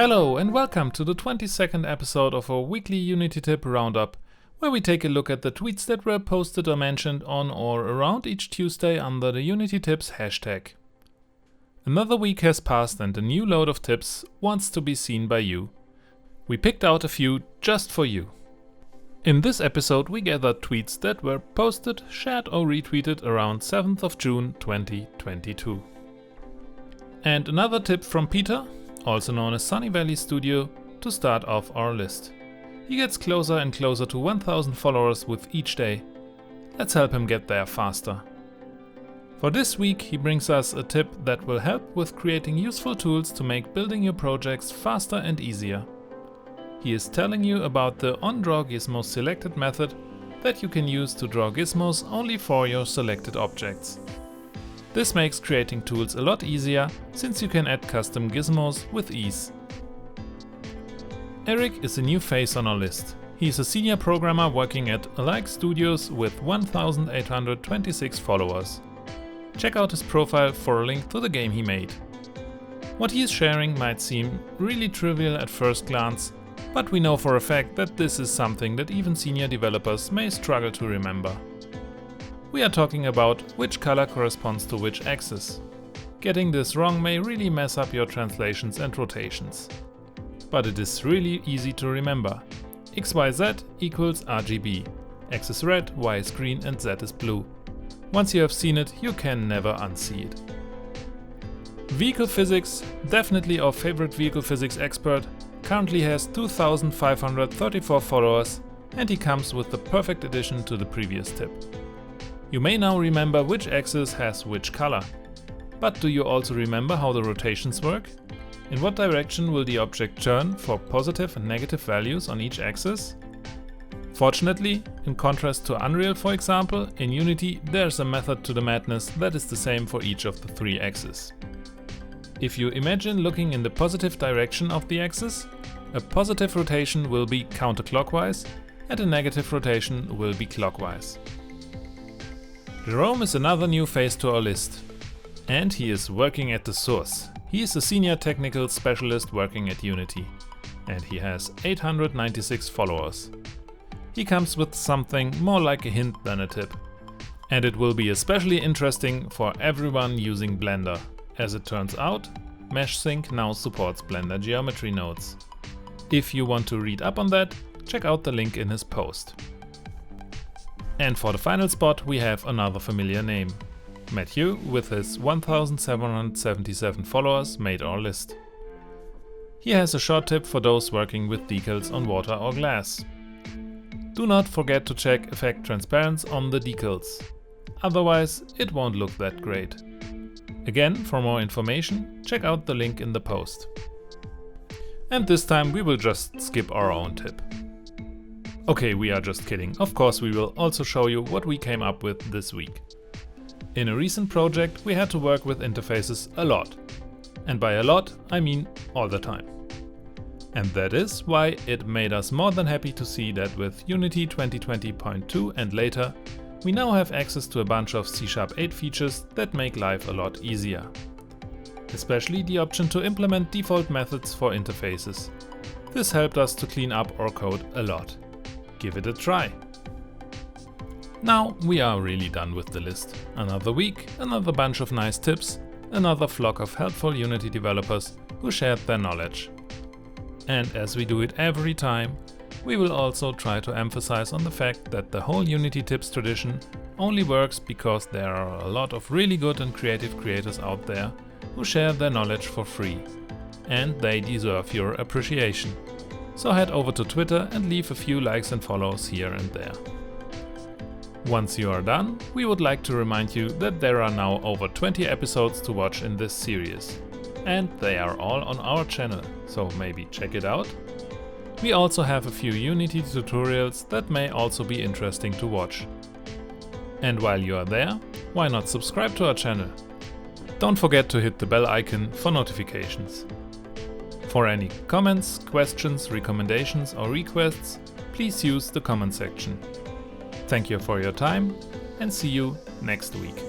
Hello and welcome to the 22nd episode of our weekly Unity tip Roundup, where we take a look at the tweets that were posted or mentioned on or around each Tuesday under the Unity tips hashtag. Another week has passed and a new load of tips wants to be seen by you. We picked out a few just for you. In this episode we gathered tweets that were posted, shared or retweeted around 7th of June 2022. And another tip from Peter, also known as Sunny Valley Studio, to start off our list. He gets closer and closer to 1000 followers with each day. Let's help him get there faster. For this week he brings us a tip that will help with creating useful tools to make building your projects faster and easier. He is telling you about the OnDrawGizmosSelected method that you can use to draw gizmos only for your selected objects. This makes creating tools a lot easier, since you can add custom gizmos with ease. Eric is a new face on our list. He is a senior programmer working at Alike Studios with 1826 followers. Check out his profile for a link to the game he made. What he is sharing might seem really trivial at first glance, but we know for a fact that this is something that even senior developers may struggle to remember. We are talking about which color corresponds to which axis. Getting this wrong may really mess up your translations and rotations. But it is really easy to remember. XYZ equals RGB. X is red, Y is green and Z is blue. Once you have seen it, you can never unsee it. Vehicle Physics, definitely our favorite vehicle physics expert, currently has 2534 followers, and he comes with the perfect addition to the previous tip. You may now remember which axis has which color. But do you also remember how the rotations work? In what direction will the object turn for positive and negative values on each axis? Fortunately, in contrast to Unreal for example, in Unity there's a method to the madness that is the same for each of the three axes. If you imagine looking in the positive direction of the axis, a positive rotation will be counterclockwise and a negative rotation will be clockwise. Jerome is another new face to our list. And he is working at the source. He is a senior technical specialist working at Unity. And he has 896 followers. He comes with something more like a hint than a tip. And it will be especially interesting for everyone using Blender. As it turns out, MeshSync now supports Blender geometry nodes. If you want to read up on that, check out the link in his post. And for the final spot we have another familiar name. Matthew, with his 1777 followers, made our list. He has a short tip for those working with decals on water or glass. Do not forget to check effect transparency on the decals. Otherwise it won't look that great. Again, for more information, check out the link in the post. And this time we will just skip our own tip. Okay, we are just kidding. Of course we will also show you what we came up with this week. In a recent project we had to work with interfaces a lot. And by a lot, I mean all the time. And that is why it made us more than happy to see that with Unity 2020.2 and later, we now have access to a bunch of C#8 features that make life a lot easier. Especially the option to implement default methods for interfaces. This helped us to clean up our code a lot. Give it a try. Now we are really done with the list. Another week, another bunch of nice tips, another flock of helpful Unity developers who shared their knowledge. And as we do it every time, we will also try to emphasize on the fact that the whole Unity tips tradition only works because there are a lot of really good and creative creators out there who share their knowledge for free. And they deserve your appreciation. So head over to Twitter and leave a few likes and follows here and there. Once you are done, we would like to remind you that there are now over 20 episodes to watch in this series. And they are all on our channel, so maybe check it out. We also have a few Unity tutorials that may also be interesting to watch. And while you are there, why not subscribe to our channel? Don't forget to hit the bell icon for notifications. For any comments, questions, recommendations or requests, please use the comment section. Thank you for your time and see you next week.